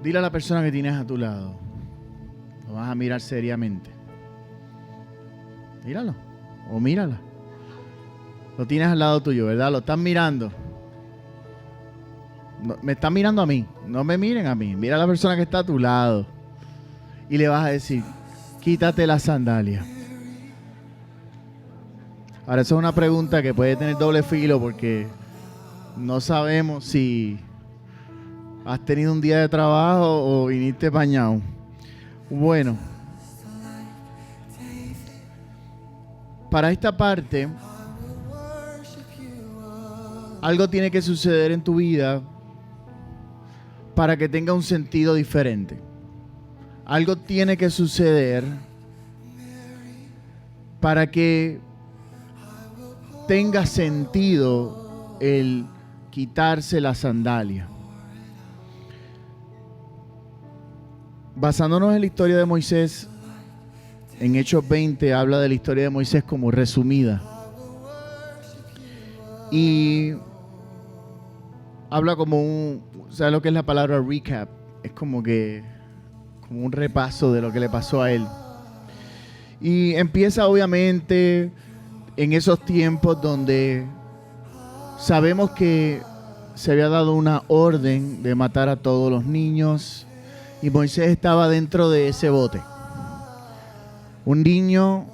Dile a la persona que tienes a tu lado. Lo vas a mirar seriamente. Míralo. O mírala. Lo tienes al lado tuyo, ¿verdad? Lo estás mirando. No, me están mirando a mí. No me miren a mí. Mira a la persona que está a tu lado. Y le vas a decir, quítate la sandalia. Ahora, esa es una pregunta que puede tener doble filo porque no sabemos si has tenido un día de trabajo o viniste bañado. Bueno, para esta parte, algo tiene que suceder en tu vida para que tenga un sentido diferente. Algo tiene que suceder para que tenga sentido el quitarse la sandalia. Basándonos en la historia de Moisés, en Hechos 20 habla de la historia de Moisés como resumida. Y habla como ¿sabes lo que es la palabra recap? Es como un repaso de lo que le pasó a él. Y empieza obviamente en esos tiempos donde sabemos que se había dado una orden de matar a todos los niños y Moisés estaba dentro de ese bote. Un niño,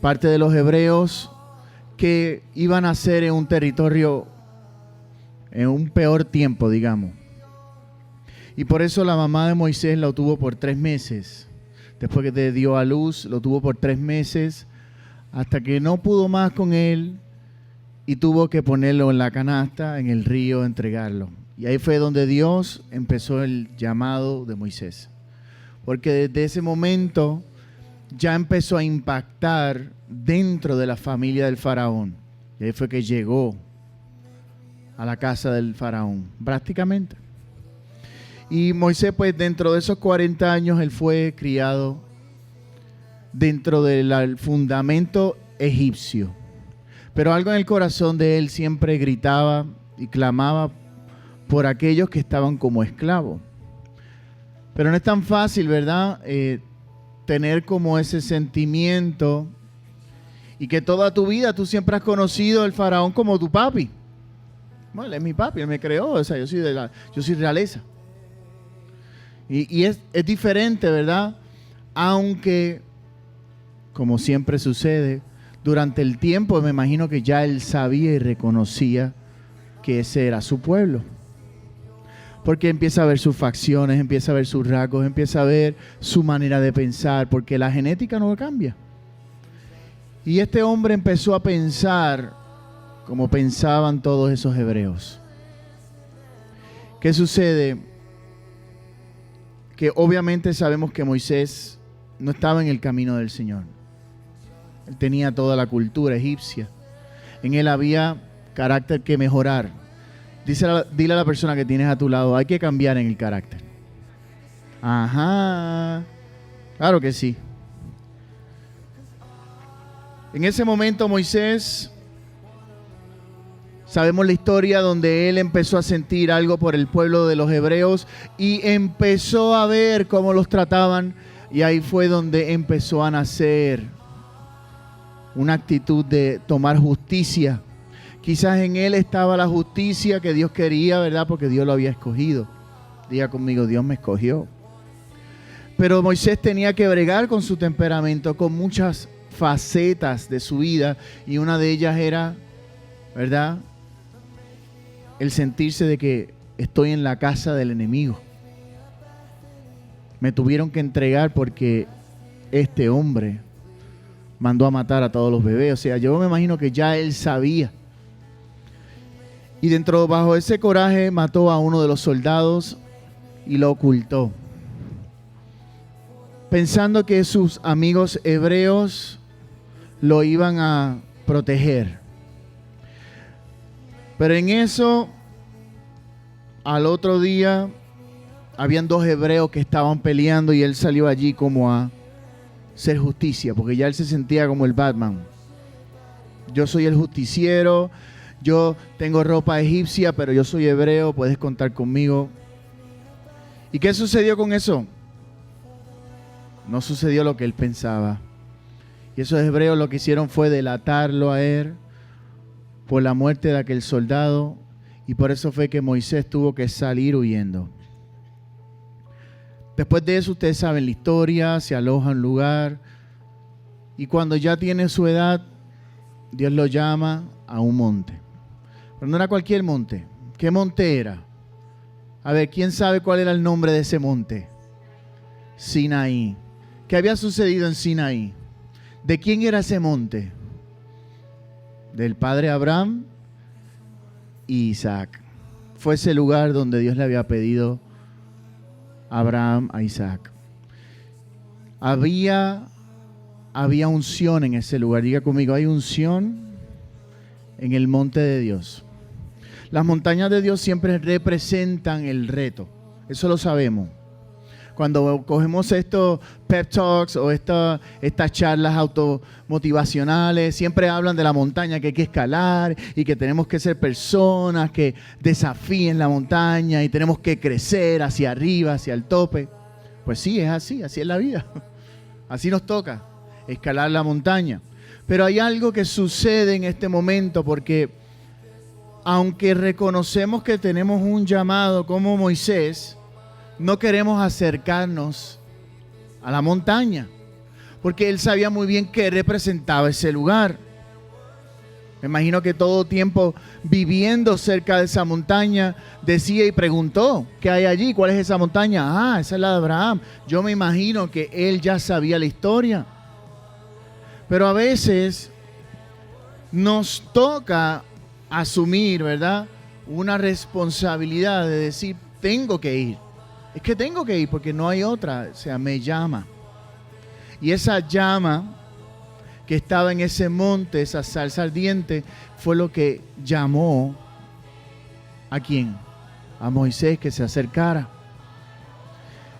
parte de los hebreos, que iban a nacer en un territorio, en un peor tiempo, digamos. Y por eso la mamá de Moisés lo tuvo por 3 meses. Después que te dio a luz, lo tuvo por 3 meses, hasta que no pudo más con él y tuvo que ponerlo en la canasta, en el río, entregarlo. Y ahí fue donde Dios empezó el llamado de Moisés. Porque desde ese momento ya empezó a impactar dentro de la familia del faraón. Y ahí fue que llegó a la casa del faraón, prácticamente. Y Moisés, pues dentro de esos 40 años, él fue criado dentro del fundamento egipcio. Pero algo en el corazón de él siempre gritaba y clamaba por aquellos que estaban como esclavos. Pero no es tan fácil, ¿verdad? Tener como ese sentimiento y que toda tu vida tú siempre has conocido al faraón como tu papi. Bueno, él es mi papi, él me creó, o sea, yo soy realeza. Y es diferente, ¿verdad? Aunque, como siempre sucede, durante el tiempo me imagino que ya él sabía y reconocía que ese era su pueblo. Porque empieza a ver sus facciones, empieza a ver sus rasgos, empieza a ver su manera de pensar, porque la genética no cambia. Y este hombre empezó a pensar como pensaban todos esos hebreos. ¿Qué sucede? Que obviamente sabemos que Moisés no estaba en el camino del Señor. Él tenía toda la cultura egipcia. En él había carácter que mejorar. Dile a la persona que tienes a tu lado, hay que cambiar en el carácter. Ajá, claro que sí. En ese momento Moisés, sabemos la historia donde él empezó a sentir algo por el pueblo de los hebreos y empezó a ver cómo los trataban, y ahí fue donde empezó a nacer una actitud de tomar justicia. Quizás en él estaba la justicia que Dios quería, ¿verdad? Porque Dios lo había escogido. Diga conmigo, Dios me escogió. Pero Moisés tenía que bregar con su temperamento, con muchas facetas de su vida, y una de ellas era, ¿verdad?, el sentirse de que estoy en la casa del enemigo. Me tuvieron que entregar porque este hombre mandó a matar a todos los bebés. O sea, yo me imagino que ya él sabía. Y bajo ese coraje mató a uno de los soldados y lo ocultó, pensando que sus amigos hebreos lo iban a proteger. Pero en eso, al otro día, habían 2 hebreos que estaban peleando y él salió allí como a hacer justicia, porque ya él se sentía como el Batman. Yo soy el justiciero, yo tengo ropa egipcia, pero yo soy hebreo, puedes contar conmigo. ¿Y qué sucedió con eso? No sucedió lo que él pensaba. Y esos hebreos lo que hicieron fue delatarlo a él por la muerte de aquel soldado. Y por eso fue que Moisés tuvo que salir huyendo. Después de eso, ustedes saben la historia, se aloja en un lugar. Y cuando ya tiene su edad, Dios lo llama a un monte. Pero no era cualquier monte. ¿Qué monte era? A ver, ¿quién sabe cuál era el nombre de ese monte? Sinaí. ¿Qué había sucedido en Sinaí? ¿De quién era ese monte? Del padre Abraham y Isaac. Fue ese lugar donde Dios le había pedido a Abraham, a Isaac. Había unción en ese lugar. Diga conmigo, hay unción en el monte de Dios. Las montañas de Dios siempre representan el reto. Eso lo sabemos. Cuando cogemos estos pep talks o estas charlas automotivacionales, siempre hablan de la montaña que hay que escalar y que tenemos que ser personas que desafíen la montaña y tenemos que crecer hacia arriba, hacia el tope. Pues sí, es así es la vida. Así nos toca, escalar la montaña. Pero hay algo que sucede en este momento porque aunque reconocemos que tenemos un llamado como Moisés, no queremos acercarnos a la montaña, porque él sabía muy bien qué representaba ese lugar. Me imagino que todo tiempo viviendo cerca de esa montaña decía y preguntó, ¿qué hay allí? ¿Cuál es esa montaña? Ah, esa es la de Abraham. Yo me imagino que él ya sabía la historia. Pero a veces nos toca asumir, ¿verdad?, una responsabilidad de decir, tengo que ir. Es que tengo que ir porque no hay otra, o sea, me llama. Y esa llama que estaba en ese monte, esa salsa ardiente, fue lo que llamó ¿a quién? A Moisés que se acercara.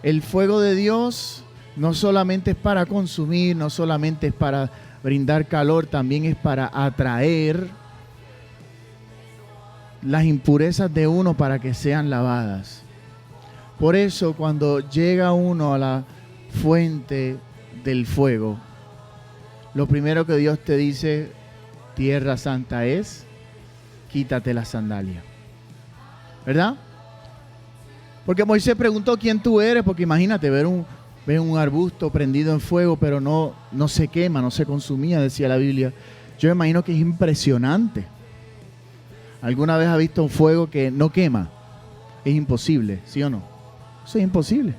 El fuego de Dios no solamente es para consumir, no solamente es para brindar calor, también es para atraer las impurezas de uno para que sean lavadas. Por eso cuando llega uno a la fuente del fuego, lo primero que Dios te dice, tierra santa es, quítate la sandalia. ¿Verdad? Porque Moisés preguntó quién tú eres, porque imagínate ver un arbusto prendido en fuego, pero no se quema, no se consumía, decía la Biblia. Yo me imagino que es impresionante. ¿Alguna vez has visto un fuego que no quema? Es imposible, ¿sí o no? Eso es imposible.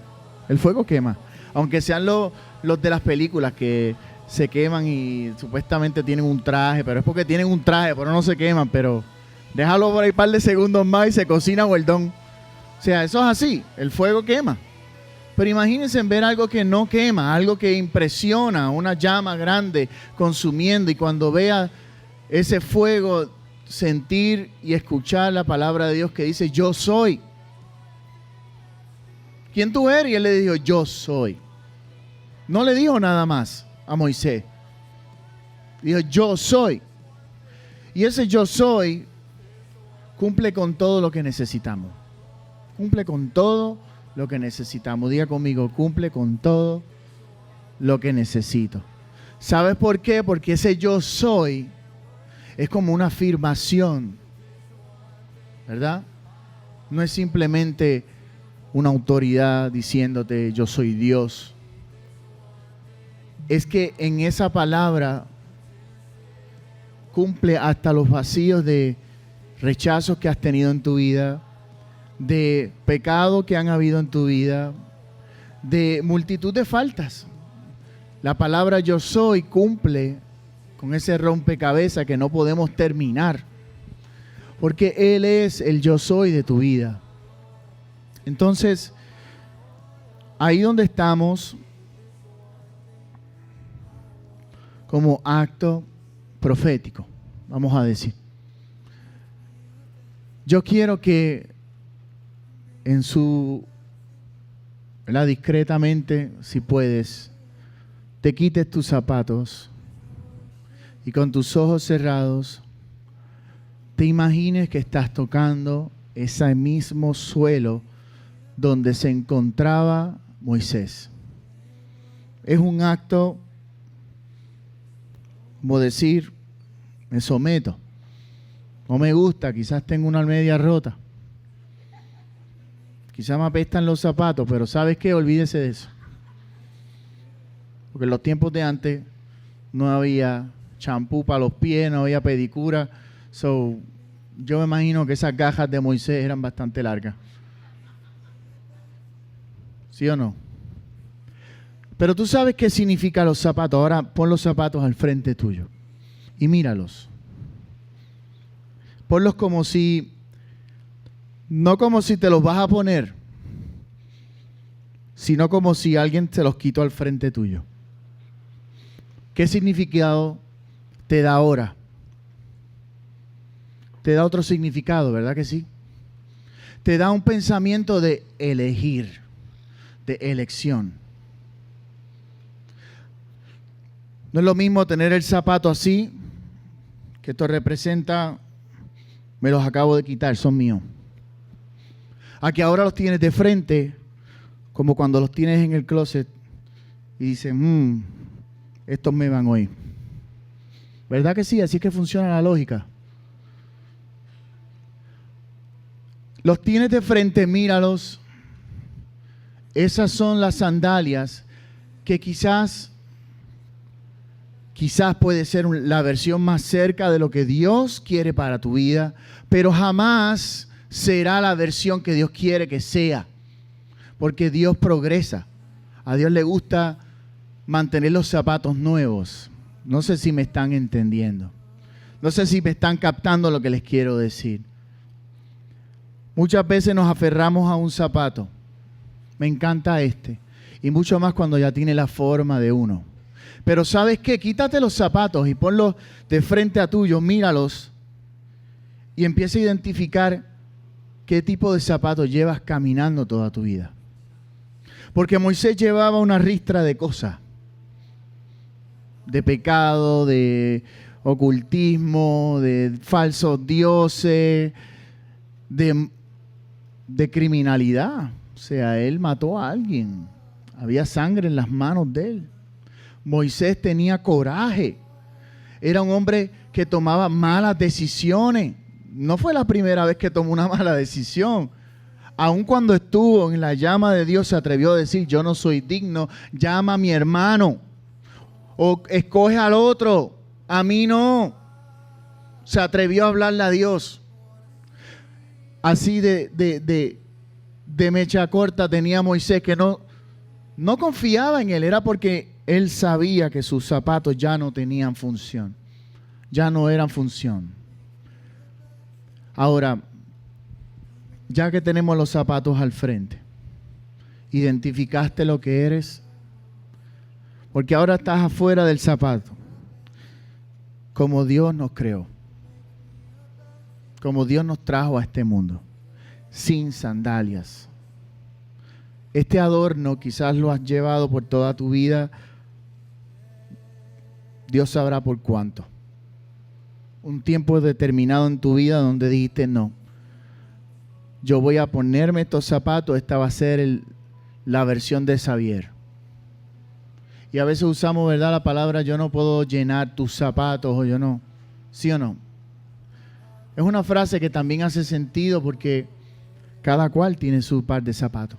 El fuego quema. Aunque sean los de las películas que se queman y supuestamente tienen un traje, pero es porque tienen un traje, pero no se queman, pero déjalo por ahí un par de segundos más y se cocina hueldón. O sea, eso es así, el fuego quema. Pero imagínense ver algo que no quema, algo que impresiona, una llama grande consumiendo, y cuando vea ese fuego, sentir y escuchar la palabra de Dios que dice, yo soy. ¿Quién tú eres? Y él le dijo, yo soy. No le dijo nada más a Moisés. Dijo, yo soy. Y ese yo soy cumple con todo lo que necesitamos. Cumple con todo lo que necesitamos. Diga conmigo, cumple con todo lo que necesito. ¿Sabes por qué? Porque ese yo soy es como una afirmación, ¿verdad? No es simplemente una autoridad diciéndote yo soy Dios. Es que en esa palabra cumple hasta los vacíos de rechazos que has tenido en tu vida, de pecado que han habido en tu vida, de multitud de faltas. La palabra yo soy cumple con ese rompecabezas que no podemos terminar, porque Él es el yo soy de tu vida. Entonces, ahí donde estamos, como acto profético, vamos a decir, yo quiero que discretamente, si puedes, te quites tus zapatos y con tus ojos cerrados te imagines que estás tocando ese mismo suelo donde se encontraba Moisés. Es un acto, como decir, me someto. No me gusta, quizás tengo una media rota. Quizás me apestan los zapatos, pero ¿sabes qué? Olvídese de eso. Porque en los tiempos de antes no había champú para los pies, no había pedicura. Yo me imagino que esas gajas de Moisés eran bastante largas. ¿Sí o no? Pero tú sabes qué significa los zapatos. Ahora pon los zapatos al frente tuyo y míralos. Ponlos como si, no como si te los vas a poner, sino como si alguien te los quitó al frente tuyo. ¿Qué significado te da ahora? Te da otro significado, ¿verdad que sí? Te da un pensamiento de elegir, de elección. No es lo mismo tener el zapato así, que esto representa, me los acabo de quitar, son míos. A que ahora los tienes de frente, como cuando los tienes en el closet y dices, estos me van hoy. ¿Verdad que sí? Así es que funciona la lógica. Los tienes de frente, míralos. Esas son las sandalias que quizás puede ser la versión más cerca de lo que Dios quiere para tu vida, pero jamás será la versión que Dios quiere que sea, porque Dios progresa. A Dios le gusta mantener los zapatos nuevos. No sé si me están entendiendo. No sé si me están captando lo que les quiero decir. Muchas veces nos aferramos a un zapato. Me encanta este. Y mucho más cuando ya tiene la forma de uno. Pero ¿sabes qué? Quítate los zapatos y ponlos de frente a tuyo, míralos y empieza a identificar qué tipo de zapatos llevas caminando toda tu vida. Porque Moisés llevaba una ristra de cosas, de pecado, de ocultismo, de falsos dioses, de criminalidad. O sea, él mató a alguien, había sangre en las manos de él. Moisés tenía coraje. Era un hombre que tomaba malas decisiones. No fue la primera vez que tomó una mala decisión. Aun cuando estuvo en la llama de Dios se atrevió a decir, yo no soy digno, llama a mi hermano. O escoge al otro, a mí no. Se atrevió a hablarle a Dios. Así de mecha corta tenía Moisés que no confiaba en él. Era porque él sabía que sus zapatos ya no tenían función. Ya no eran función. Ahora, ya que tenemos los zapatos al frente, identificaste lo que eres, porque ahora estás afuera del zapato, como Dios nos creó, como Dios nos trajo a este mundo, sin sandalias. Este adorno quizás lo has llevado por toda tu vida, Dios sabrá por cuánto. Un tiempo determinado en tu vida donde dijiste no. Yo voy a ponerme estos zapatos, esta va a ser la versión de Xavier. Y a veces usamos, ¿verdad?, la palabra yo no puedo llenar tus zapatos o yo no. ¿Sí o no? Es una frase que también hace sentido porque cada cual tiene su par de zapatos.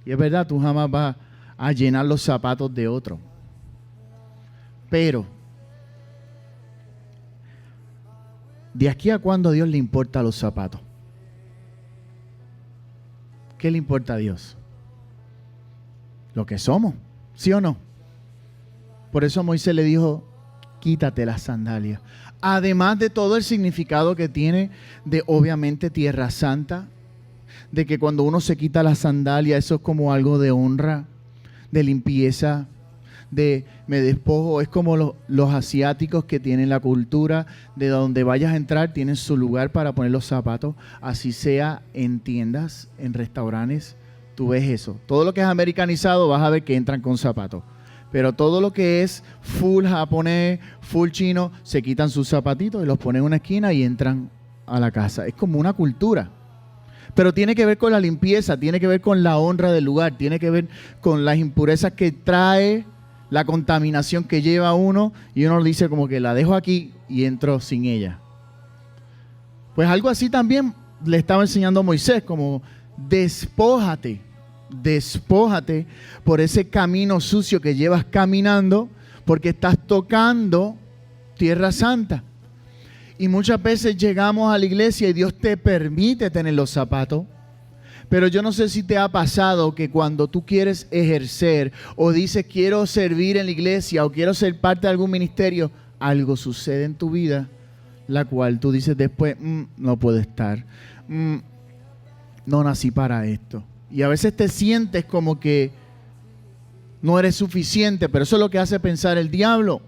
Y es verdad, tú jamás vas a llenar los zapatos de otro. Pero, ¿de aquí a cuándo a Dios le importa los zapatos? ¿Qué le importa a Dios? Lo que somos, ¿sí o no? Por eso Moisés le dijo, quítate las sandalias. Además de todo el significado que tiene de obviamente tierra santa, de que cuando uno se quita las sandalias, eso es como algo de honra, de limpieza, de me despojo. Es como los asiáticos que tienen la cultura de donde vayas a entrar, tienen su lugar para poner los zapatos, así sea en tiendas, en restaurantes, tú ves eso. Todo lo que es americanizado vas a ver que entran con zapatos, pero todo lo que es full japonés, full chino, se quitan sus zapatitos y los ponen en una esquina y entran a la casa. Es como una cultura. Pero tiene que ver con la limpieza, tiene que ver con la honra del lugar, tiene que ver con las impurezas que trae, la contaminación que lleva uno, y uno dice como que la dejo aquí y entro sin ella. Pues algo así también le estaba enseñando a Moisés, como despójate por ese camino sucio que llevas caminando, porque estás tocando tierra santa. Y muchas veces llegamos a la iglesia y Dios te permite tener los zapatos. Pero yo no sé si te ha pasado que cuando tú quieres ejercer o dices quiero servir en la iglesia o quiero ser parte de algún ministerio, algo sucede en tu vida, la cual tú dices después, no puedo estar, no nací para esto. Y a veces te sientes como que no eres suficiente, pero eso es lo que hace pensar el diablo.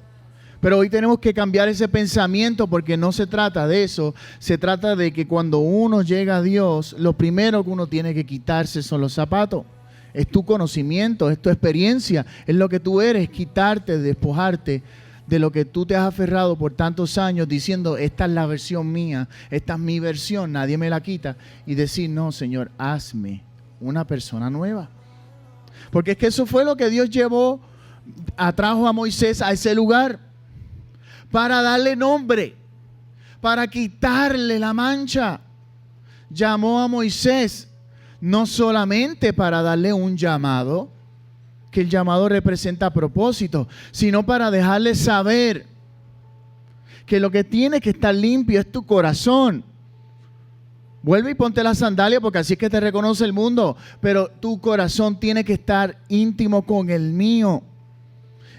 Pero hoy tenemos que cambiar ese pensamiento, porque no se trata de eso. Se trata de que cuando uno llega a Dios, lo primero que uno tiene que quitarse son los zapatos. Es tu conocimiento, es tu experiencia, es lo que tú eres, quitarte, despojarte de lo que tú te has aferrado por tantos años diciendo, esta es la versión mía, esta es mi versión, nadie me la quita. Y decir, no, Señor, hazme una persona nueva. Porque es que eso fue lo que Dios atrajo a Moisés a ese lugar. Para darle nombre, para quitarle la mancha. Llamó a Moisés no solamente para darle un llamado, que el llamado representa propósito, sino para dejarle saber que lo que tiene que estar limpio es tu corazón. Vuelve y ponte la sandalia, porque así es que te reconoce el mundo, pero tu corazón tiene que estar íntimo con el mío.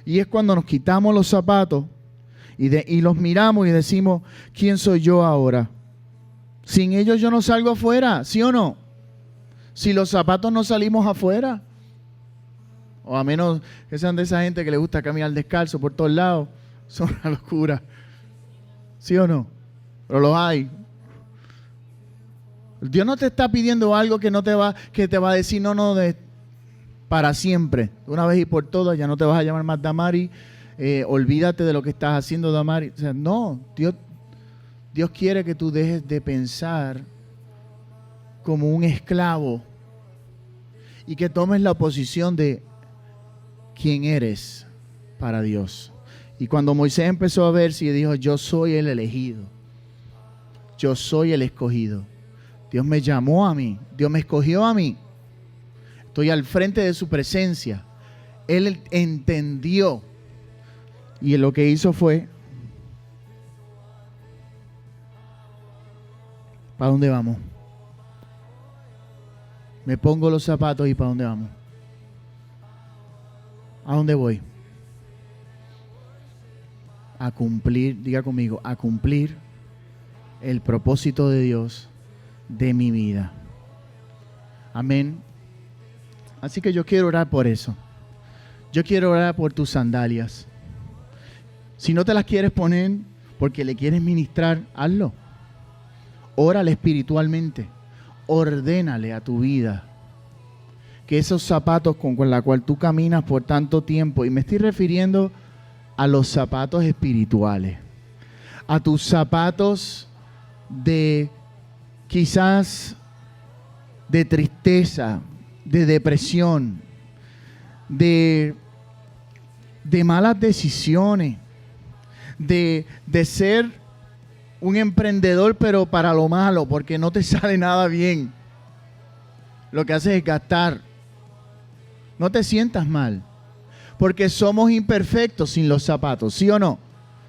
Y es cuando nos quitamos los zapatos y los miramos y decimos, ¿quién soy yo ahora? Sin ellos yo no salgo afuera, ¿sí o no? Si los zapatos no salimos afuera. O a menos que sean de esa gente que le gusta caminar descalzo por todos lados. Son una locura. ¿Sí o no? Pero los hay. Dios no te está pidiendo algo que te va a decir para siempre. Una vez y por todas, ya no te vas a llamar más Damari. Olvídate de lo que estás haciendo, Damari. O sea, no, Dios quiere que tú dejes de pensar como un esclavo y que tomes la posición de quién eres para Dios. Y cuando Moisés empezó a verse y dijo, yo soy el elegido, yo soy el escogido, Dios me llamó a mí, Dios me escogió a mí, estoy al frente de su presencia. Él entendió. Y lo que hizo fue, ¿para dónde vamos? Me pongo los zapatos y ¿para dónde vamos? ¿A dónde voy? A cumplir, diga conmigo, a cumplir el propósito de Dios de mi vida. Amén. Así que yo quiero orar por eso. Yo quiero orar por tus sandalias. Si no te las quieres poner porque le quieres ministrar, hazlo. Órale espiritualmente. Ordénale a tu vida que esos zapatos con la cual tú caminas por tanto tiempo, y me estoy refiriendo a los zapatos espirituales, a tus zapatos de quizás de tristeza, de depresión, de malas decisiones, de ser un emprendedor pero para lo malo, porque no te sale nada bien. Lo que haces es gastar. No te sientas mal, porque somos imperfectos sin los zapatos, ¿sí o no?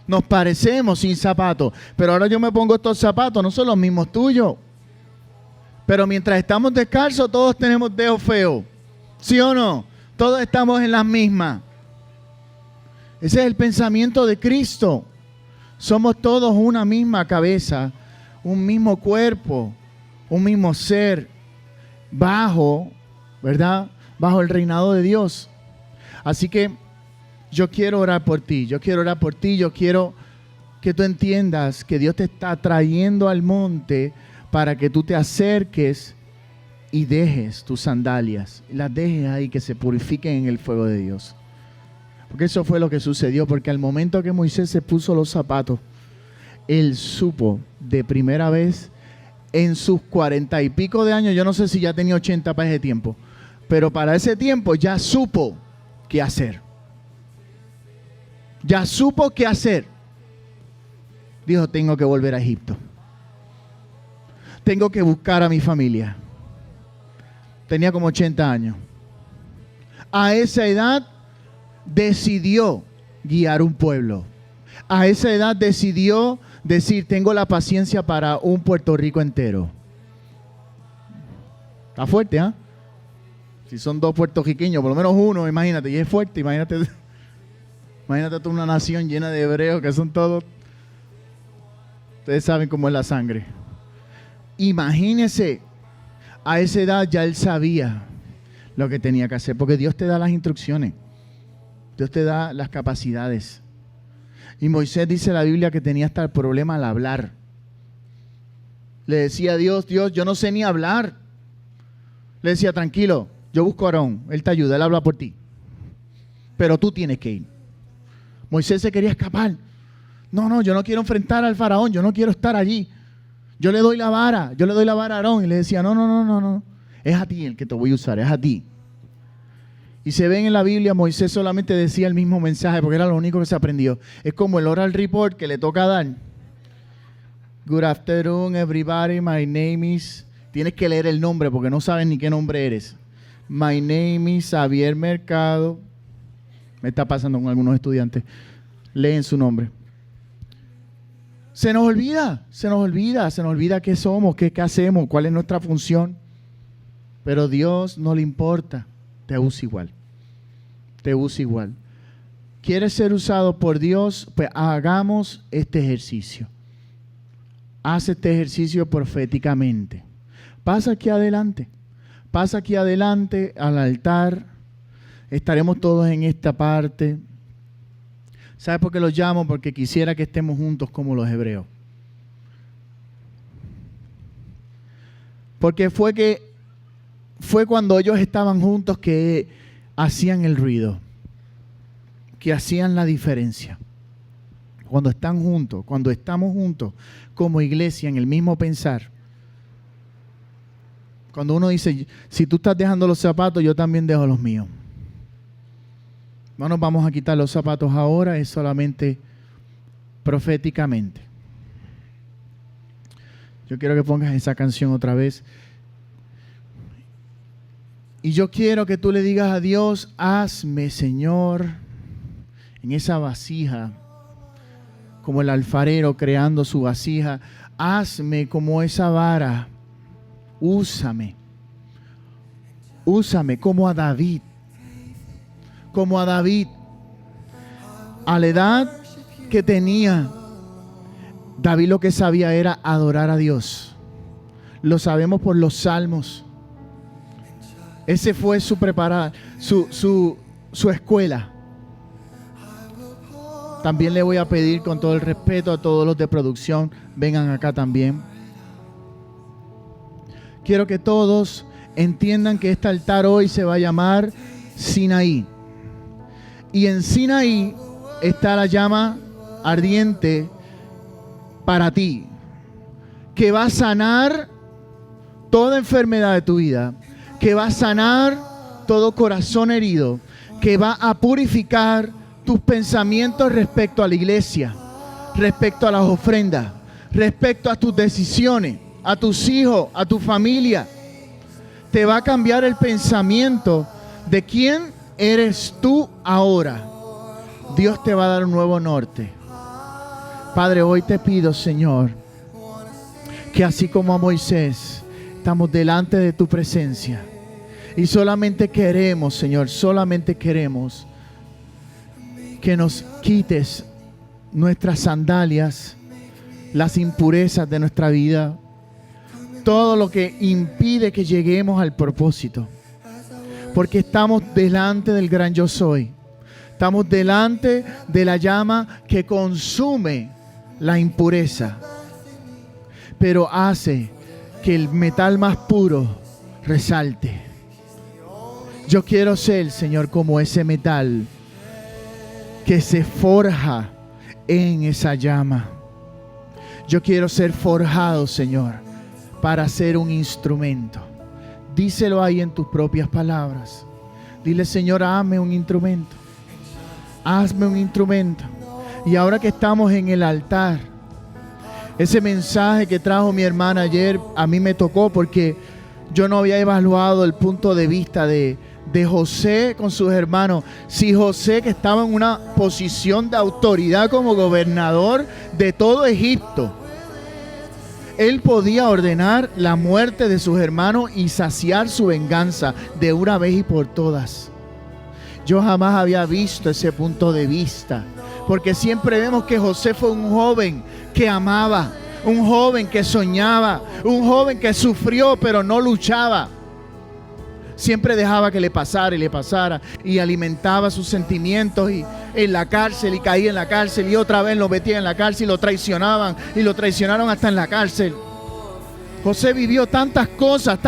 Nos parecemos sin zapatos, pero ahora yo me pongo estos zapatos, no son los mismos tuyos. Pero mientras estamos descalzos, todos tenemos dedos feos, ¿sí o no? Todos estamos en las mismas. Ese es el pensamiento de Cristo. Somos todos una misma cabeza, un mismo cuerpo, un mismo ser, ¿verdad? Bajo el reinado de Dios. Así que yo quiero orar por ti, yo quiero que tú entiendas que Dios te está trayendo al monte para que tú te acerques y dejes tus sandalias, las dejes ahí que se purifiquen en el fuego de Dios. Porque eso fue lo que sucedió, porque al momento que Moisés se puso los zapatos, él supo de primera vez en sus 40 y pico de años, yo no sé si ya tenía 80 para ese tiempo, pero para ese tiempo ya supo qué hacer. Ya supo qué hacer. Dijo, tengo que volver a Egipto. Tengo que buscar a mi familia. Tenía como 80 años. A esa edad decidió guiar un pueblo. A esa edad decidió decir, tengo la paciencia para un Puerto Rico entero. Está fuerte, ¿ah? Si son 2 puertorriqueños, por lo menos uno, imagínate, y es fuerte, imagínate toda una nación llena de hebreos que son todos, ustedes saben cómo es la sangre. Imagínese, a esa edad ya él sabía lo que tenía que hacer, porque Dios te da las instrucciones, Dios te da las capacidades. Y Moisés dice en la Biblia que tenía hasta el problema al hablar. Le decía a Dios, yo no sé ni hablar. Le decía, tranquilo, yo busco a Aarón, él te ayuda, él habla por ti. Pero tú tienes que ir. Moisés se quería escapar. No, yo no quiero enfrentar al faraón, yo no quiero estar allí. Yo le doy la vara a Aarón. Y le decía, no, es a ti el que te voy a usar, es a ti. Y se ven en la Biblia, Moisés solamente decía el mismo mensaje porque era lo único que se aprendió. Es como el oral report que le toca dar. Good afternoon, everybody, my name is... Tienes que leer el nombre porque no sabes ni qué nombre eres. My name is Xavier Mercado. Me está pasando con algunos estudiantes. Leen su nombre. Se nos olvida qué somos, qué hacemos, cuál es nuestra función. Pero Dios no le importa. Te usa igual. ¿Quieres ser usado por Dios? Pues hagamos este ejercicio. Haz este ejercicio proféticamente. Pasa aquí adelante al altar. Estaremos todos en esta parte. ¿Sabes por qué los llamo? Porque quisiera que estemos juntos como los hebreos. Porque fue cuando ellos estaban juntos que hacían el ruido, que hacían la diferencia. Cuando están juntos, cuando estamos juntos como iglesia en el mismo pensar. Cuando uno dice, si tú estás dejando los zapatos, yo también dejo los míos. No nos vamos a quitar los zapatos ahora, es solamente proféticamente. Yo quiero que pongas esa canción otra vez. Y yo quiero que tú le digas a Dios, hazme, Señor, en esa vasija, como el alfarero creando su vasija, hazme como esa vara, úsame como a David, a la edad que tenía, David lo que sabía era adorar a Dios. Lo sabemos por los salmos. Ese fue su escuela. También le voy a pedir con todo el respeto a todos los de producción, vengan acá también. Quiero que todos entiendan que este altar hoy se va a llamar Sinaí. Y en Sinaí está la llama ardiente para ti, que va a sanar toda enfermedad de tu vida, que va a sanar todo corazón herido, que va a purificar tus pensamientos respecto a la iglesia, respecto a las ofrendas, respecto a tus decisiones, a tus hijos, a tu familia. Te va a cambiar el pensamiento de quién eres tú ahora. Dios te va a dar un nuevo norte. Padre, hoy te pido, Señor, que así como a Moisés, estamos delante de tu presencia. Y solamente queremos, Señor, solamente queremos que nos quites nuestras sandalias, las impurezas de nuestra vida, todo lo que impide que lleguemos al propósito. Porque estamos delante del gran yo soy. Estamos delante de la llama que consume la impureza, pero hace que el metal más puro resalte. Yo quiero ser, Señor, como ese metal que se forja en esa llama. Yo quiero ser forjado, Señor, para ser un instrumento. Díselo ahí en tus propias palabras. Dile: Señor, hazme un instrumento. Hazme un instrumento. Y ahora que estamos en el altar, ese mensaje que trajo mi hermana ayer a mí me tocó, porque yo no había evaluado el punto de vista de José con sus hermanos. Si José, que estaba en una posición de autoridad como gobernador de todo Egipto, él podía ordenar la muerte de sus hermanos y saciar su venganza de una vez y por todas. Yo jamás había visto ese punto de vista, porque siempre vemos que José fue un joven que amaba, un joven que soñaba, un joven que sufrió pero no luchaba. Siempre dejaba que le pasara y le pasara, y alimentaba sus sentimientos, y en la cárcel, y caía en la cárcel, y otra vez lo metían en la cárcel, y lo traicionaban, y lo traicionaron hasta en la cárcel. José vivió tantas cosas,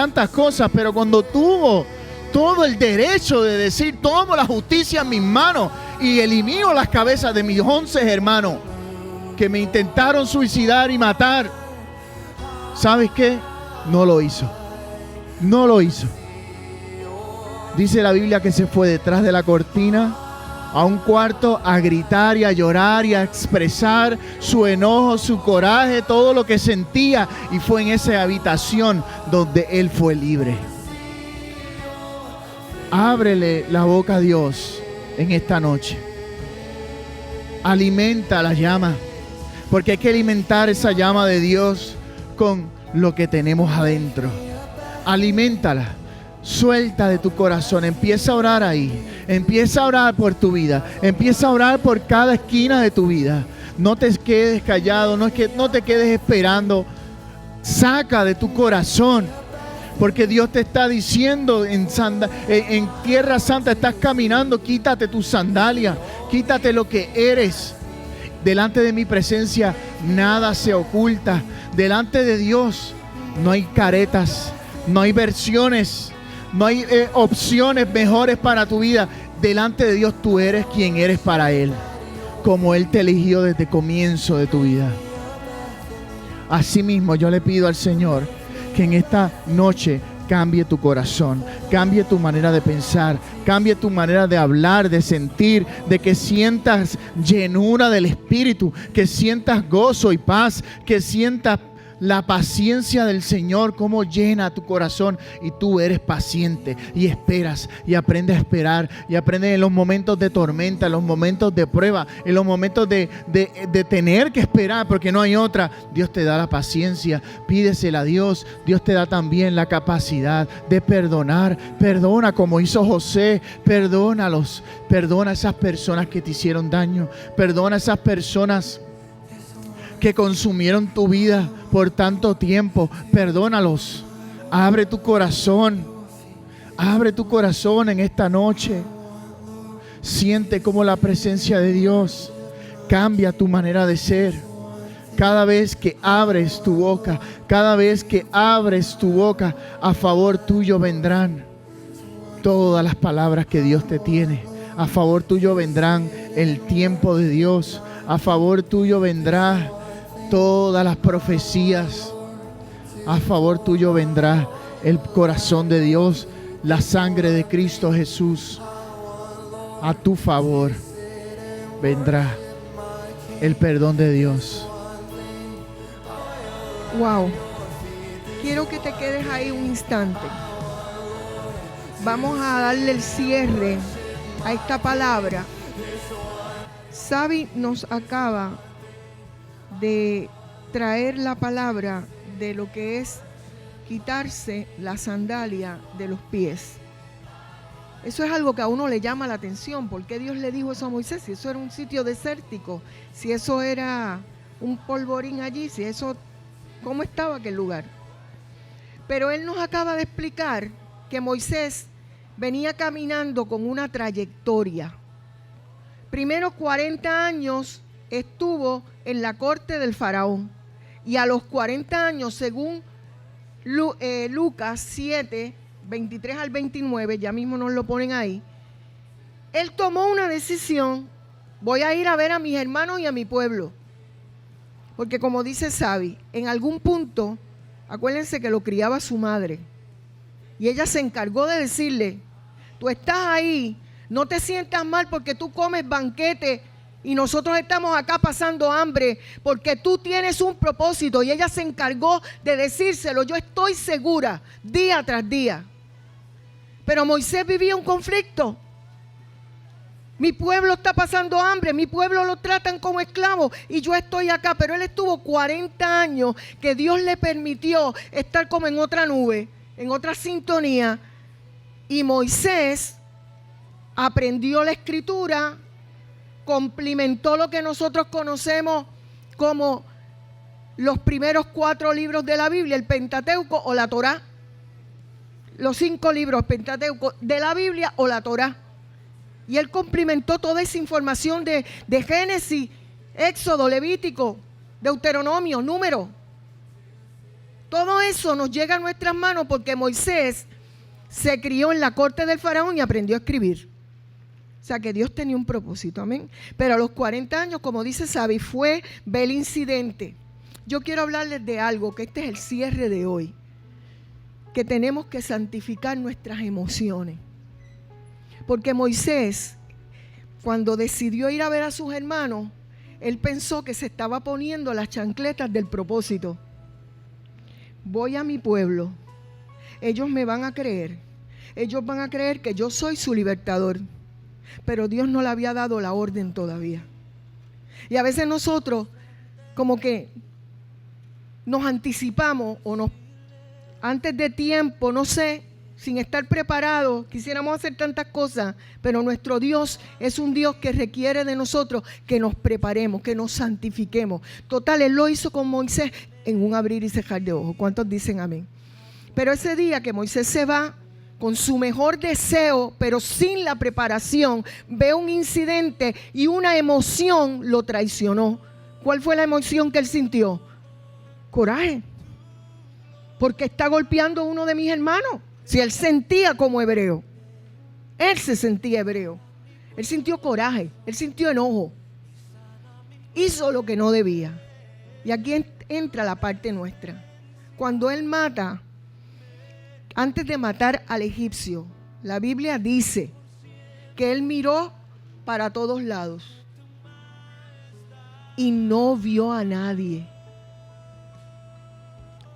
pero cuando tuvo todo el derecho de decir: tomo la justicia en mis manos y elimino las cabezas de mis 11 hermanos que me intentaron suicidar y matar, ¿sabes qué? No lo hizo. No lo hizo. Dice la Biblia que se fue detrás de la cortina a un cuarto a gritar y a llorar y a expresar su enojo, su coraje, todo lo que sentía. Y fue en esa habitación donde él fue libre. Ábrele la boca a Dios en esta noche. Alimenta la llama, porque hay que alimentar esa llama de Dios con lo que tenemos adentro. Aliméntala. Suelta de tu corazón, empieza a orar ahí, empieza a orar por tu vida, empieza a orar por cada esquina de tu vida. No te quedes callado, no te quedes esperando. Saca de tu corazón, porque Dios te está diciendo en tierra santa estás caminando. Quítate tus sandalias, quítate lo que eres. Delante de mi presencia nada se oculta. Delante de Dios no hay caretas, no hay versiones. No hay opciones mejores para tu vida. Delante de Dios tú eres quien eres para Él, como Él te eligió desde el comienzo de tu vida. Asimismo, yo le pido al Señor que en esta noche cambie tu corazón, cambie tu manera de pensar, cambie tu manera de hablar, de sentir, de que sientas llenura del Espíritu, que sientas gozo y paz, que sientas la paciencia del Señor, cómo llena tu corazón, y tú eres paciente y esperas y aprendes a esperar y aprendes en los momentos de tormenta, en los momentos de prueba, en los momentos de tener que esperar porque no hay otra. Dios te da la paciencia, pídesela a Dios. Dios te da también la capacidad de perdonar. Perdona como hizo José, perdónalos. Perdona a esas personas que te hicieron daño, perdona a esas personas que consumieron tu vida por tanto tiempo. Perdónalos. Abre tu corazón. Abre tu corazón en esta noche. Siente cómo la presencia de Dios cambia tu manera de ser. Cada vez que abres tu boca, cada vez que abres tu boca, a favor tuyo vendrán todas las palabras que Dios te tiene. A favor tuyo vendrán el tiempo de Dios. A favor tuyo vendrá todas las profecías. A favor tuyo vendrá el corazón de Dios, la sangre de Cristo Jesús. A tu favor vendrá el perdón de Dios. Wow. Quiero que te quedes ahí un instante. Vamos a darle el cierre a esta palabra. Xavi nos acaba de traer la palabra de lo que es quitarse la sandalia de los pies. Eso es algo que a uno le llama la atención. ¿Por qué Dios le dijo eso a Moisés? Si eso era un sitio desértico, si eso era un polvorín allí, si eso, ¿cómo estaba aquel lugar? Pero Él nos acaba de explicar que Moisés venía caminando con una trayectoria. Primero 40 años estuvo en la corte del faraón, y a los 40 años, según Lucas 7, 23 al 29, ya mismo nos lo ponen ahí, él tomó una decisión: voy a ir a ver a mis hermanos y a mi pueblo, porque como dice Xavi, en algún punto Acuérdense que lo criaba su madre. Y ella se encargó de decirle, tú estás ahí, no te sientas mal porque tú comes banquete y nosotros estamos acá pasando hambre porque tú tienes un propósito. Y ella se encargó de decírselo, yo estoy segura, día tras día. Pero Moisés vivía un conflicto. Mi pueblo está pasando hambre, mi pueblo lo tratan como esclavo y yo estoy acá. Pero él estuvo 40 años que Dios le permitió estar como en otra nube, en otra sintonía. Y Moisés aprendió la escritura, complementó lo que nosotros conocemos como los primeros 4 libros de la Biblia, el Pentateuco o la Torá. Los 5 libros Pentateuco de la Biblia o la Torá. Y él complementó toda esa información de Génesis, Éxodo, Levítico, Deuteronomio, Número. Todo eso nos llega a nuestras manos porque Moisés se crió en la corte del faraón y aprendió a escribir. O sea que Dios tenía un propósito, amén. Pero a los 40 años, como dice Sabi, ve el incidente. Yo quiero hablarles de algo, que este es el cierre de hoy. Que tenemos que santificar nuestras emociones. Porque Moisés, cuando decidió ir a ver a sus hermanos, él pensó que se estaba poniendo las chancletas del propósito. Voy a mi pueblo, ellos me van a creer, ellos van a creer que yo soy su libertador, pero Dios no le había dado la orden todavía. Y a veces nosotros como que nos anticipamos o antes de tiempo, no sé, sin estar preparados, quisiéramos hacer tantas cosas, pero nuestro Dios es un Dios que requiere de nosotros que nos preparemos, que nos santifiquemos. Total, Él lo hizo con Moisés en un abrir y cerrar de ojos. ¿Cuántos dicen amén? Pero ese día que Moisés se va con su mejor deseo, pero sin la preparación, ve un incidente y una emoción lo traicionó. ¿Cuál fue la emoción que él sintió? Coraje. Porque está golpeando a uno de mis hermanos. Si él sentía como hebreo, él se sentía hebreo, él sintió coraje, él sintió enojo, hizo lo que no debía. Y aquí entra la parte nuestra. Cuando él mata, antes de matar al egipcio, la Biblia dice que él miró para todos lados y no vio a nadie.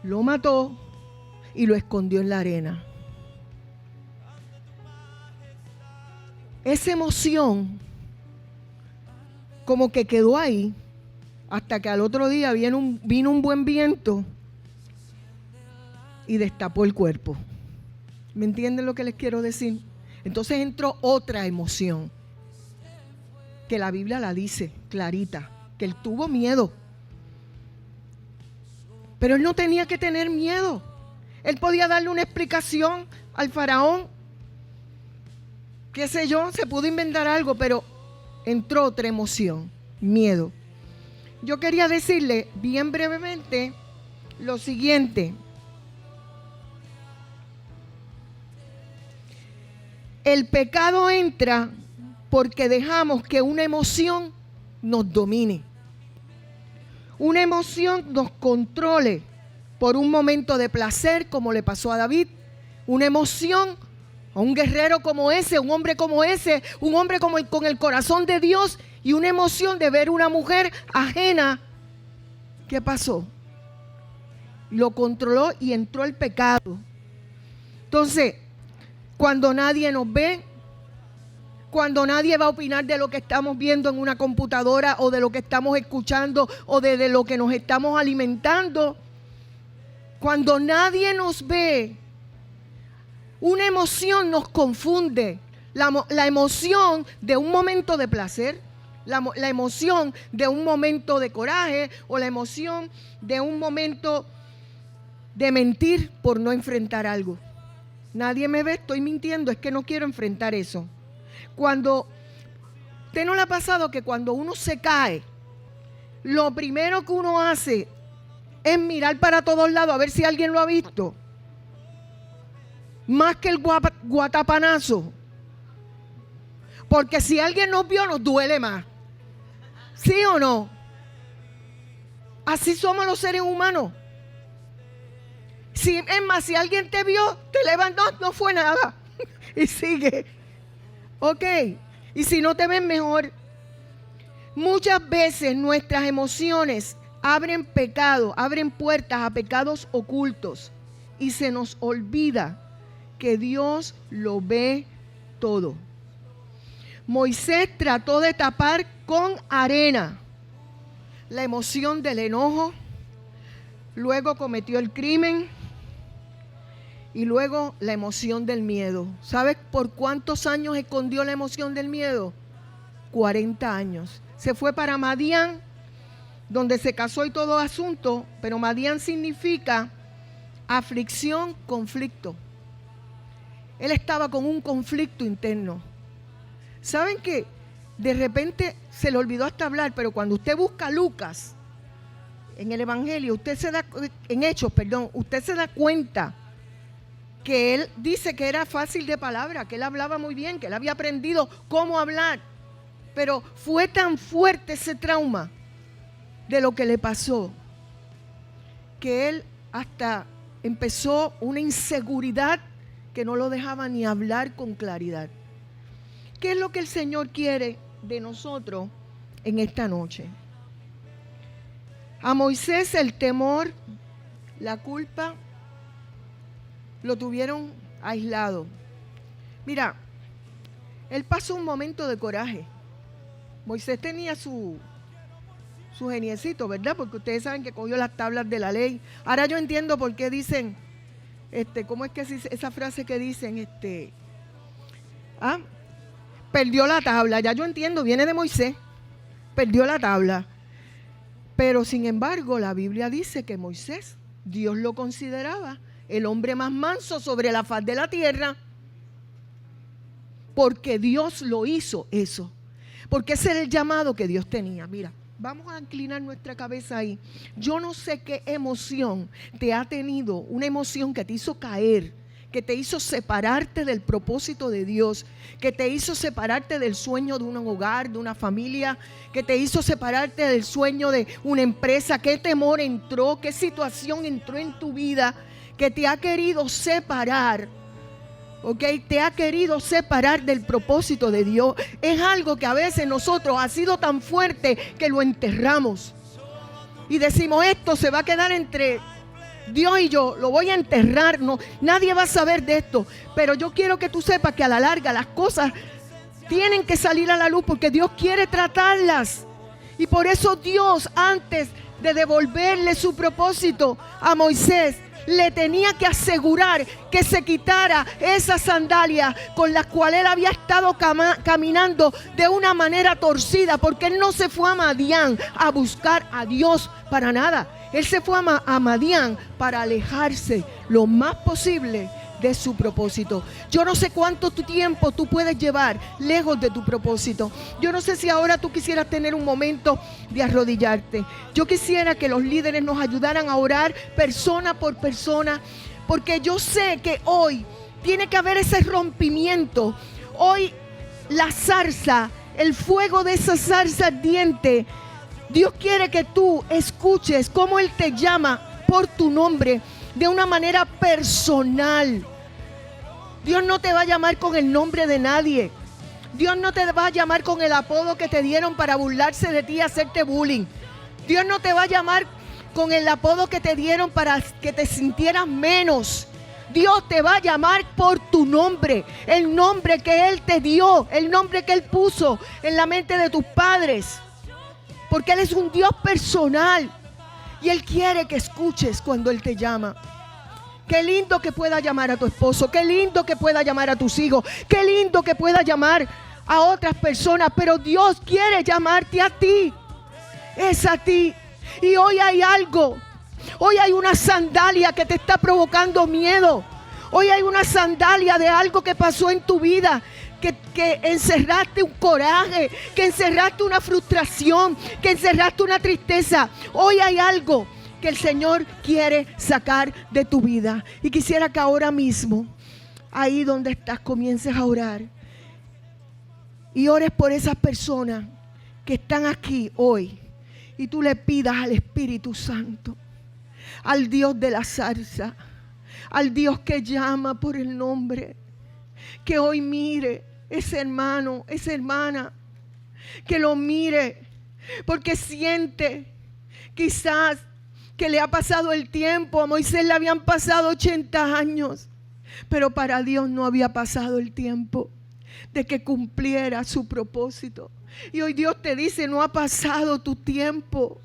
Lo mató y lo escondió en la arena. Esa emoción como que quedó ahí hasta que al otro día vino un buen viento y destapó el cuerpo. ¿Me entienden lo que les quiero decir? Entonces entró otra emoción que la Biblia la dice clarita, que él tuvo miedo. Pero él no tenía que tener miedo. Él podía darle una explicación al faraón. Qué sé yo, se pudo inventar algo, pero entró otra emoción, miedo. Yo quería decirle bien brevemente lo siguiente. El pecado entra porque dejamos que una emoción nos domine. Una emoción nos controle por un momento de placer, como le pasó a David. Una emoción a un guerrero como ese, un hombre como ese, un hombre como con el corazón de Dios, y una emoción de ver una mujer ajena. ¿Qué pasó? Lo controló y entró el pecado. Entonces, cuando nadie nos ve, cuando nadie va a opinar de lo que estamos viendo en una computadora o de lo que estamos escuchando o de lo que nos estamos alimentando, cuando nadie nos ve, una emoción nos confunde. La emoción de un momento de placer, la emoción de un momento de coraje o la emoción de un momento de mentir por no enfrentar algo. Nadie me ve, estoy mintiendo, es que no quiero enfrentar eso. Cuando, ¿usted no le ha pasado que cuando uno se cae, lo primero que uno hace es mirar para todos lados a ver si alguien lo ha visto? Más que el guatapanazo. Porque si alguien nos vio, nos duele más. ¿Sí o no? Así somos los seres humanos. si, es más, si alguien te vio, te levantó, no fue nada. Y sigue. Ok. Y si no te ven, mejor. Muchas veces nuestras emociones abren pecado, abren puertas a pecados ocultos. Y se nos olvida que Dios lo ve todo. Moisés trató de tapar con arena la emoción del enojo, luego cometió el crimen y luego la emoción del miedo. ¿Sabes por cuántos años escondió la emoción del miedo? 40 años. Se fue para Madián, donde se casó y todo asunto, pero Madián significa aflicción, conflicto. Él estaba con un conflicto interno. ¿Saben qué? De repente se le olvidó hasta hablar, pero cuando usted busca a Lucas en el Evangelio, usted se da cuenta que él dice que era fácil de palabra, que él hablaba muy bien, que él había aprendido cómo hablar, pero fue tan fuerte ese trauma de lo que le pasó, que él hasta empezó una inseguridad que no lo dejaba ni hablar con claridad. ¿Qué es lo que el Señor quiere de nosotros en esta noche? A Moisés el temor, la culpa, lo tuvieron aislado. Mira, él pasó un momento de coraje. Moisés tenía su geniecito, ¿verdad? Porque ustedes saben que cogió las tablas de la ley. Ahora yo entiendo por qué dicen, ¿cómo es que esa frase que dicen, perdió la tabla? Ya yo entiendo, viene de Moisés, perdió la tabla. Pero sin embargo, la Biblia dice que Moisés, Dios lo consideraba el hombre más manso sobre la faz de la tierra, porque Dios lo hizo eso, porque ese era el llamado que Dios tenía. Mira, vamos a inclinar nuestra cabeza ahí. Yo no sé qué emoción te ha tenido, una emoción que te hizo caer, que te hizo separarte del propósito de Dios, que te hizo separarte del sueño de un hogar, de una familia, que te hizo separarte del sueño de una empresa. ¿Qué temor entró? ¿Qué situación entró en tu vida que te ha querido separar? ¿Ok? Te ha querido separar del propósito de Dios. Es algo que a veces nosotros ha sido tan fuerte que lo enterramos. Y decimos, esto se va a quedar entre Dios y yo, lo voy a enterrar, no, nadie va a saber de esto. Pero yo quiero que tú sepas que a la larga las cosas tienen que salir a la luz porque Dios quiere tratarlas. Y por eso Dios, antes de devolverle su propósito a Moisés, le tenía que asegurar que se quitara esa sandalia con la cual él había estado caminando de una manera torcida, porque él no se fue a Madián a buscar a Dios para nada. Él se fue a Madián para alejarse lo más posible de su propósito. Yo no sé cuánto tiempo tú puedes llevar lejos de tu propósito. Yo no sé si ahora tú quisieras tener un momento de arrodillarte. Yo quisiera que los líderes nos ayudaran a orar persona por persona, porque yo sé que hoy tiene que haber ese rompimiento. Hoy la zarza, el fuego de esa zarza ardiente, Dios quiere que tú escuches cómo Él te llama por tu nombre de una manera personal. Dios no te va a llamar con el nombre de nadie. Dios no te va a llamar con el apodo que te dieron para burlarse de ti y hacerte bullying. Dios no te va a llamar con el apodo que te dieron para que te sintieras menos. Dios te va a llamar por tu nombre, el nombre que Él te dio, el nombre que Él puso en la mente de tus padres. Porque Él es un Dios personal y Él quiere que escuches cuando Él te llama. Qué lindo que pueda llamar a tu esposo, qué lindo que pueda llamar a tus hijos, qué lindo que pueda llamar a otras personas, pero Dios quiere llamarte a ti. Es a ti. Y hoy hay algo, hoy hay una sandalia que te está provocando miedo. Hoy hay una sandalia de algo que pasó en tu vida, que encerraste un coraje, que encerraste una frustración, que encerraste una tristeza. Hoy hay algo que el Señor quiere sacar de tu vida. Y quisiera que ahora mismo, ahí donde estás, comiences a orar. Y ores por esas personas que están aquí hoy. Y tú le pidas al Espíritu Santo, al Dios de la zarza, al Dios que llama por el nombre. Que hoy mire ese hermano, esa hermana, que lo mire, porque siente quizás que le ha pasado el tiempo. A Moisés le habían pasado 80 años, pero para Dios no había pasado el tiempo de que cumpliera su propósito. Y hoy Dios te dice: no ha pasado tu tiempo,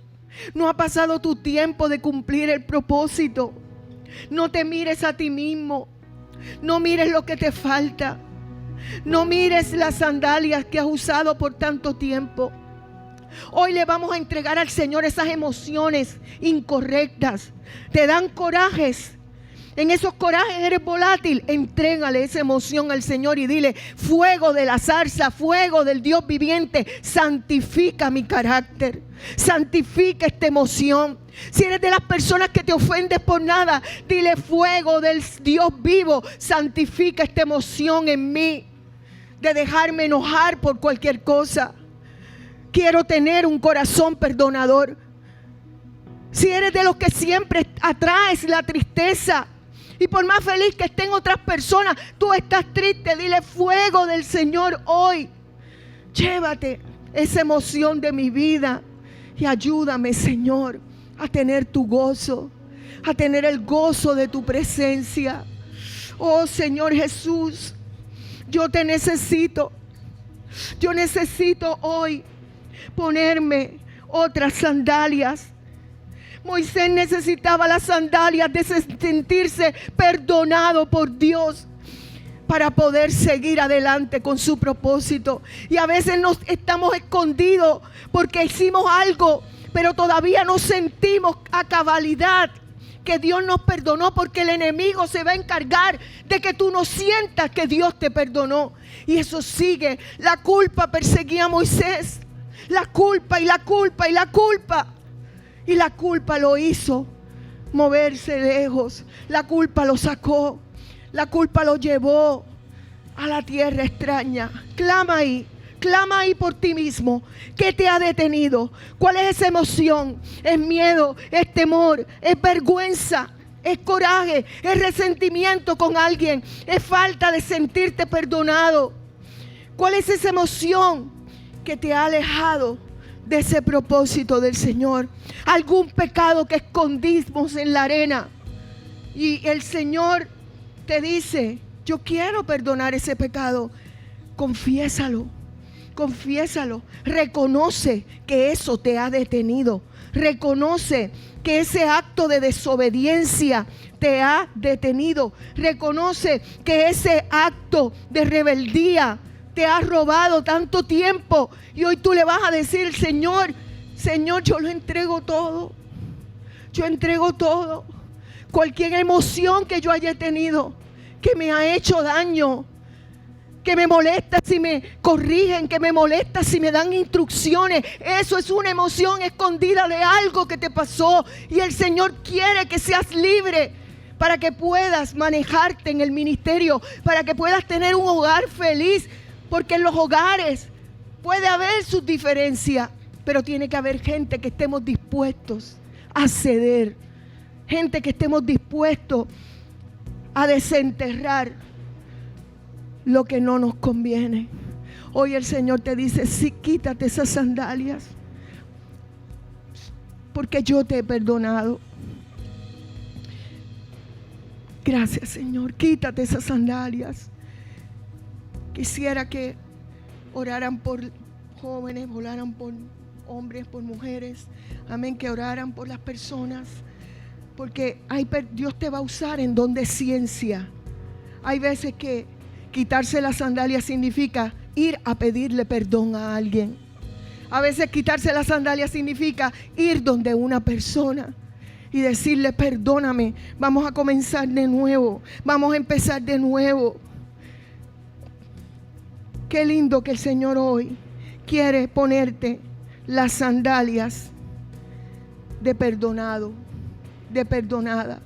no ha pasado tu tiempo de cumplir el propósito. No te mires a ti mismo, no mires lo que te falta, no mires las sandalias que has usado por tanto tiempo. Hoy le vamos a entregar al Señor esas emociones incorrectas. Te dan corajes. En esos corajes eres volátil. Entrégale esa emoción al Señor y dile: fuego de la zarza, fuego del Dios viviente, santifica mi carácter, santifica esta emoción. Si eres de las personas que te ofendes por nada, dile: fuego del Dios vivo, santifica esta emoción en mí de dejarme enojar por cualquier cosa. Quiero tener un corazón perdonador. Si eres de los que siempre atraes la tristeza, y por más feliz que estén otras personas, tú estás triste, dile: fuego del Señor hoy, llévate esa emoción de mi vida y ayúdame, Señor, a tener tu gozo, a tener el gozo de tu presencia. Oh Señor Jesús, yo te necesito. Yo necesito hoy ponerme otras sandalias. Moisés necesitaba las sandalias de sentirse perdonado por Dios para poder seguir adelante con su propósito. Y a veces nos estamos escondidos porque hicimos algo, pero todavía no sentimos a cabalidad que Dios nos perdonó, porque el enemigo se va a encargar de que tú no sientas que Dios te perdonó. Y eso sigue. La culpa perseguía a Moisés. La culpa y la culpa y la culpa. Y la culpa lo hizo moverse lejos. La culpa lo sacó. La culpa lo llevó a la tierra extraña. Clama ahí por ti mismo. ¿Qué te ha detenido? ¿Cuál es esa emoción? ¿Es miedo? ¿Es temor? ¿Es vergüenza? ¿Es coraje? ¿Es resentimiento con alguien? ¿Es falta de sentirte perdonado? ¿Cuál es esa emoción que te ha alejado de ese propósito del Señor? Algún pecado que escondimos en la arena y el Señor te dice: yo quiero perdonar ese pecado. Confiésalo, confiésalo. Reconoce que eso te ha detenido. Reconoce que ese acto de desobediencia te ha detenido. Reconoce que ese acto de rebeldía te ha robado tanto tiempo. Y hoy tú le vas a decir: Señor, yo lo entrego todo. Yo entrego todo. Cualquier emoción que yo haya tenido que me ha hecho daño, que me molesta si me corrigen, que me molesta si me dan instrucciones, eso es una emoción escondida de algo que te pasó. Y el Señor quiere que seas libre para que puedas manejarte en el ministerio, para que puedas tener un hogar feliz. Porque en los hogares puede haber sus diferencias, pero tiene que haber gente que estemos dispuestos a ceder, gente que estemos dispuestos a desenterrar lo que no nos conviene. Hoy el Señor te dice: sí, quítate esas sandalias, porque yo te he perdonado. Gracias, Señor. Quítate esas sandalias. Quisiera que oraran por jóvenes, oraran por hombres, por mujeres. Amén, que oraran por las personas. Porque Dios te va a usar en don de ciencia. Hay veces que quitarse las sandalias significa ir a pedirle perdón a alguien. A veces quitarse las sandalias significa ir donde una persona y decirle: perdóname, vamos a comenzar de nuevo, vamos a empezar de nuevo. Qué lindo que el Señor hoy quiere ponerte las sandalias de perdonado, de perdonada.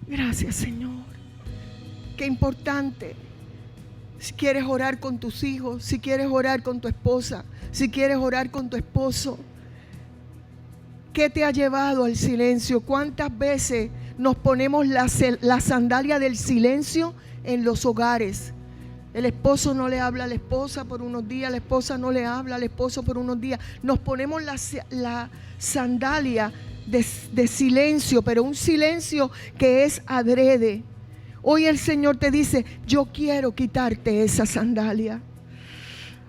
Gracias, Señor. Qué importante. Si quieres orar con tus hijos, si quieres orar con tu esposa, si quieres orar con tu esposo, ¿qué te ha llevado al silencio? ¿Cuántas veces nos ponemos la sandalia del silencio en los hogares. El esposo no le habla a la esposa por unos días, la esposa no le habla al esposo por unos días. Nos ponemos la sandalia de silencio, pero un silencio que es adrede. Hoy el Señor te dice: yo quiero quitarte esa sandalia.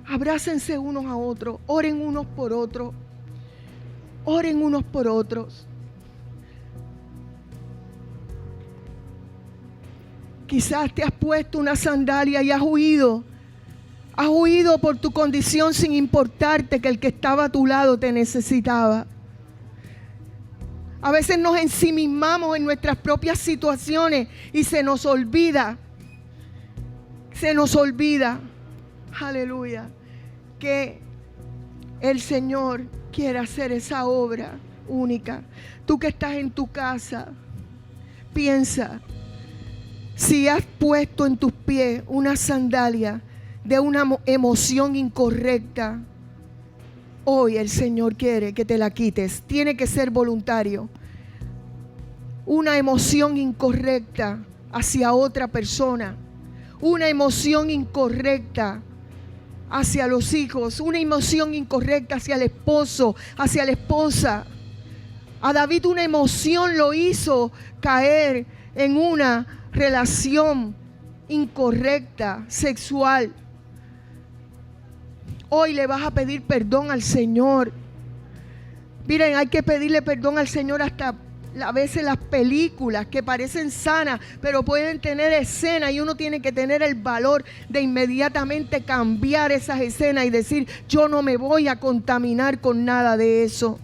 Abrácense unos a otros, oren unos por otros, oren unos por otros. Quizás te has puesto una sandalia y has huido por tu condición sin importarte que el que estaba a tu lado te necesitaba. A veces nos ensimismamos en nuestras propias situaciones y se nos olvida, aleluya, que el Señor quiere hacer esa obra única. Tú que estás en tu casa, piensa, si has puesto en tus pies una sandalia de una emoción incorrecta, hoy el Señor quiere que te la quites. Tiene que ser voluntario. Una emoción incorrecta hacia otra persona, una emoción incorrecta hacia los hijos, una emoción incorrecta hacia el esposo, hacia la esposa. A David una emoción lo hizo caer en una relación incorrecta, sexual. Hoy le vas a pedir perdón al Señor. Miren, hay que pedirle perdón al Señor hasta a veces las películas que parecen sanas, pero pueden tener escenas y uno tiene que tener el valor de inmediatamente cambiar esas escenas y decir: yo no me voy a contaminar con nada de eso.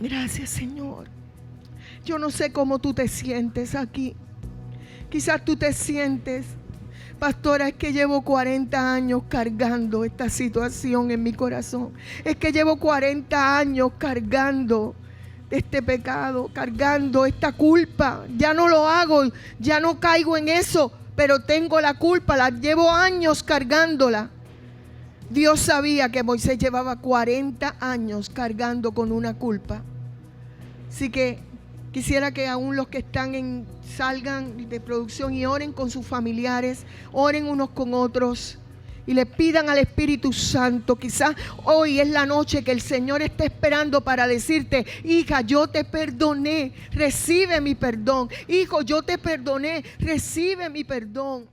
Gracias, Señor. Yo no sé cómo tú te sientes aquí. Quizás tú te sientes: pastora, es que llevo 40 años cargando esta situación en mi corazón. Es que llevo 40 años cargando este pecado, cargando esta culpa. Ya no lo hago, ya no caigo en eso, pero tengo la culpa, la llevo años cargándola. Dios sabía que Moisés llevaba 40 años cargando con una culpa. Así que quisiera que aún los que están salgan de producción y oren con sus familiares, oren unos con otros y le pidan al Espíritu Santo. Quizás hoy es la noche que el Señor está esperando para decirte: hija, yo te perdoné, recibe mi perdón. Hijo, yo te perdoné, recibe mi perdón.